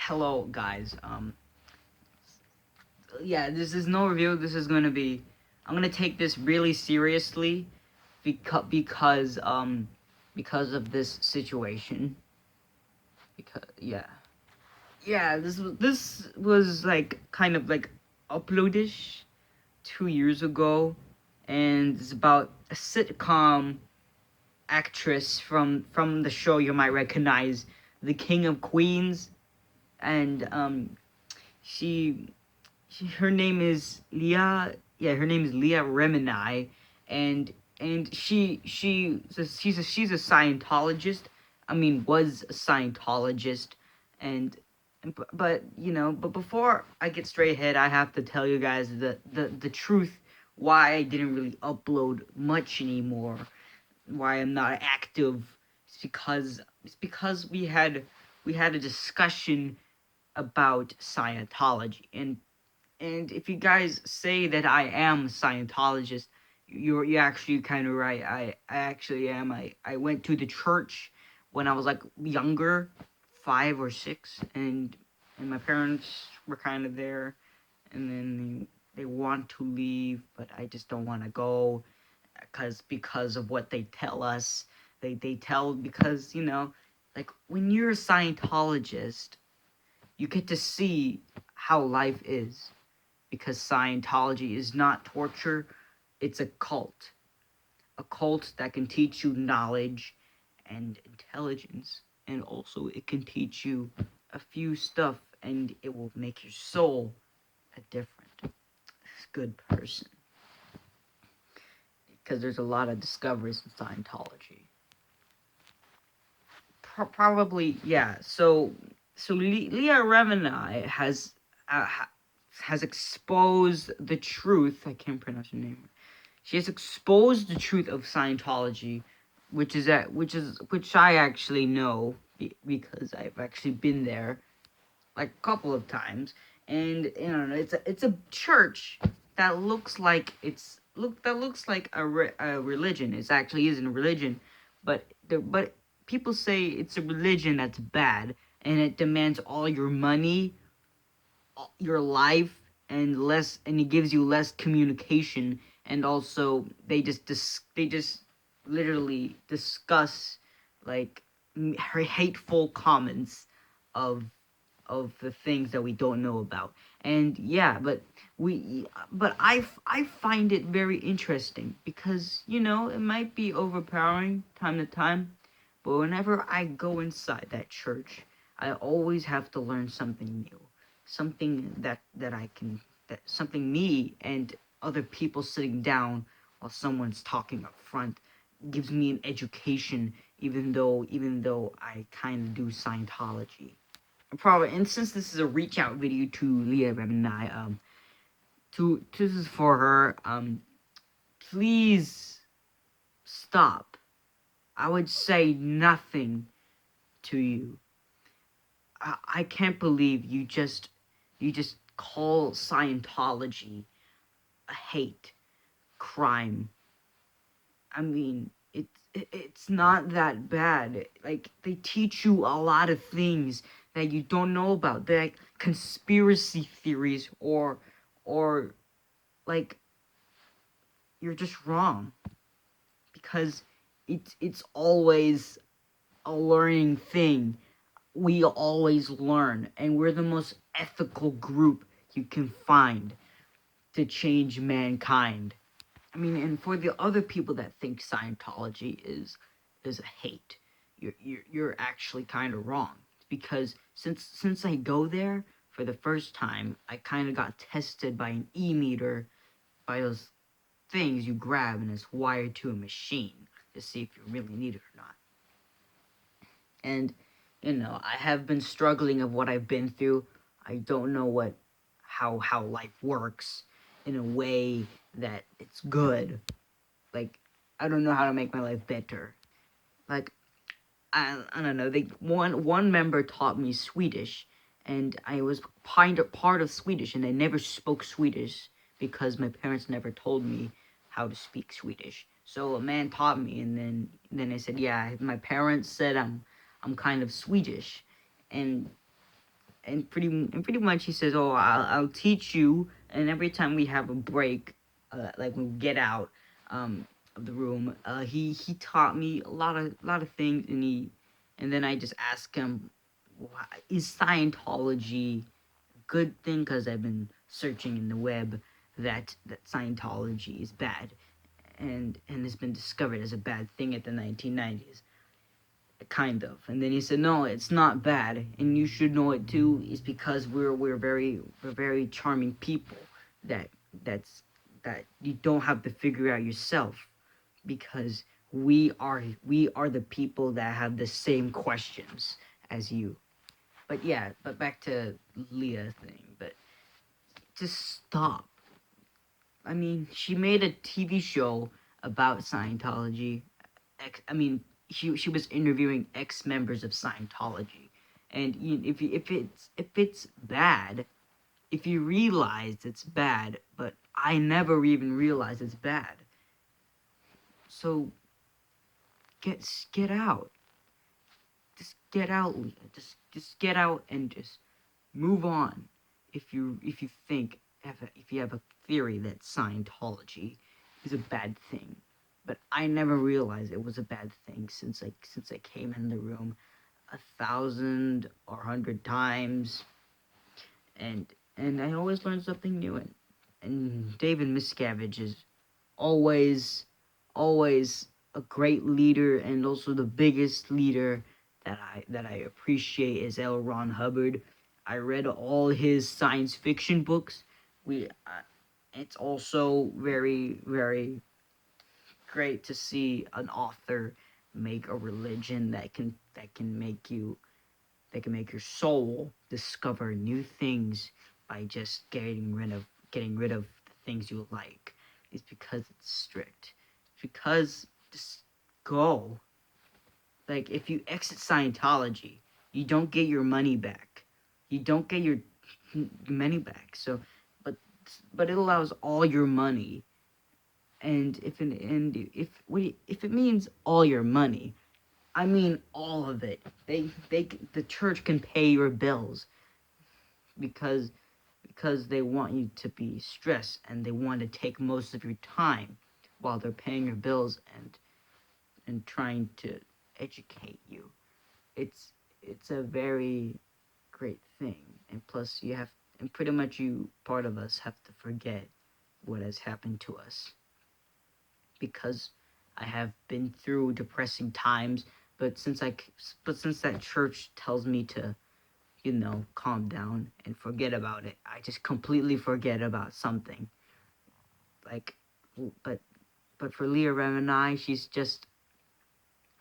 Hello, guys. Yeah, this is no review. This is gonna be. I'm gonna take this really seriously because of this situation. Because this was like kind of like uploadish 2 years ago, and it's about a sitcom actress from the show you might recognize, The King of Queens, and she her name is Leah. Yeah, her name is Leah Remini, and she's a Scientologist. I mean, was a Scientologist, and but before I get straight ahead, I have to tell you guys the truth why I didn't really upload much anymore. Why I'm not active. It's because we had a discussion about Scientology, and if you guys say that I am a Scientologist, you're actually kind of right. I actually am. I went to the church when I was like younger, 5 or 6, and my parents were kind of there, and then they want to leave, but I just don't want to go because of what they tell us. They tell because like when you're a Scientologist, you get to see how life is because Scientology is not torture, it's a cult. A cult that can teach you knowledge and intelligence, and also it can teach you a few stuff, and it will make your soul a different, good person. Because there's a lot of discoveries in Scientology. Probably, yeah. So Leah Remini uh, has exposed the truth. I can't pronounce her name. She has exposed the truth of Scientology, which I actually know because I've actually been there like a couple of times, and it's a church that looks like a religion. It actually isn't a religion, but people say it's a religion that's bad and it demands all your money, your life, and it gives you less communication, and also they just literally discuss like hateful comments of the things that we don't know about. And yeah, but I find it very interesting because it might be overpowering time to time, but whenever I go inside that church, I always have to learn something new, something that I can that something me and other people sitting down while someone's talking up front gives me an education, even though I kind of do Scientology. Probably, and since this is a reach out video to Leah Remini, this is for her. Please stop. I would say nothing to you. I can't believe you just call Scientology a hate crime. I mean, it's not that bad. Like, they teach you a lot of things that you don't know about. They're like conspiracy theories, or like you're just wrong because it's always a learning thing. We always learn, and we're the most ethical group you can find to change mankind. I mean, and for the other people that think Scientology is a hate, you're actually kind of wrong, because since I go there for the first time, I kind of got tested by an e-meter, by those things you grab and it's wired to a machine to see if you really need it or not. And I have been struggling of what I've been through. I don't know how life works in a way that it's good. Like, I don't know how to make my life better. Like, I don't know. One member taught me Swedish, and I was part of Swedish, and I never spoke Swedish because my parents never told me how to speak Swedish. So a man taught me, and then I said, yeah, my parents said I'm kind of Swedish, and pretty much he says, "Oh, I'll teach you." And every time we have a break, like when we get out of the room, he taught me a lot of things, and then I just asked him, "Is Scientology a good thing?" Because I've been searching in the web that Scientology is bad, and it's been discovered as a bad thing at the 1990s. Kind of. And then he said, "No, it's not bad, and you should know it too. It's because we're very charming people that that's that you don't have to figure out yourself, because we are the people that have the same questions as you." But yeah, but back to Leah thing. But just stop. I mean, she made a TV show about Scientology. I mean, she was interviewing ex members of Scientology, and if it's bad, if you realize it's bad, but I never even realized it's bad. So get out, just get out, Leah. Just get out and just move on. If you think if you have a theory that Scientology is a bad thing, but I never realized it was a bad thing since I came in the room 1,000 or 100 times, and I always learn something new. And David Miscavige is always always a great leader, and also the biggest leader that I appreciate is L. Ron Hubbard. I read all his science fiction books. It's also very great to see an author make a religion that can make your soul discover new things by just getting rid of the things you like. It's because it's strict. It's because just go. Like, if you exit Scientology, you don't get your money back. You don't get your money back. So, but but it allows all your money. And if it means all your money, I mean all of it. The church can pay your bills because they want you to be stressed, and they want to take most of your time while they're paying your bills and trying to educate you. It's a very great thing, and plus and pretty much part of us have to forget what has happened to us, because I have been through depressing times, but since that church tells me to, calm down and forget about it, I just completely forget about something. Like, but for Leah Remini, she's just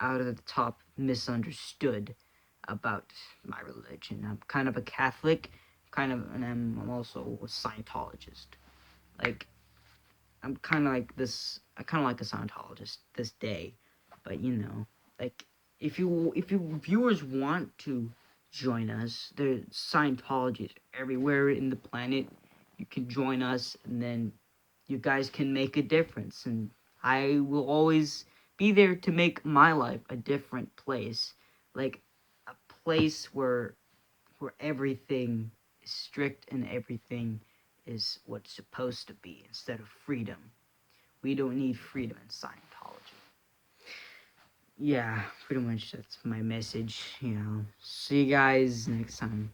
out of the top misunderstood about my religion. I'm kind of a Catholic, and I'm also a Scientologist. Like, I'm kind of like this. I kind of like a Scientologist this day, but like, if you viewers want to join us, there's Scientologists everywhere in the planet. You can join us, and then you guys can make a difference, and I will always be there to make my life a different place, like a place where everything is strict and everything is what's supposed to be, instead of freedom. We don't need freedom in Scientology. Yeah, pretty much that's my message. See you guys next time.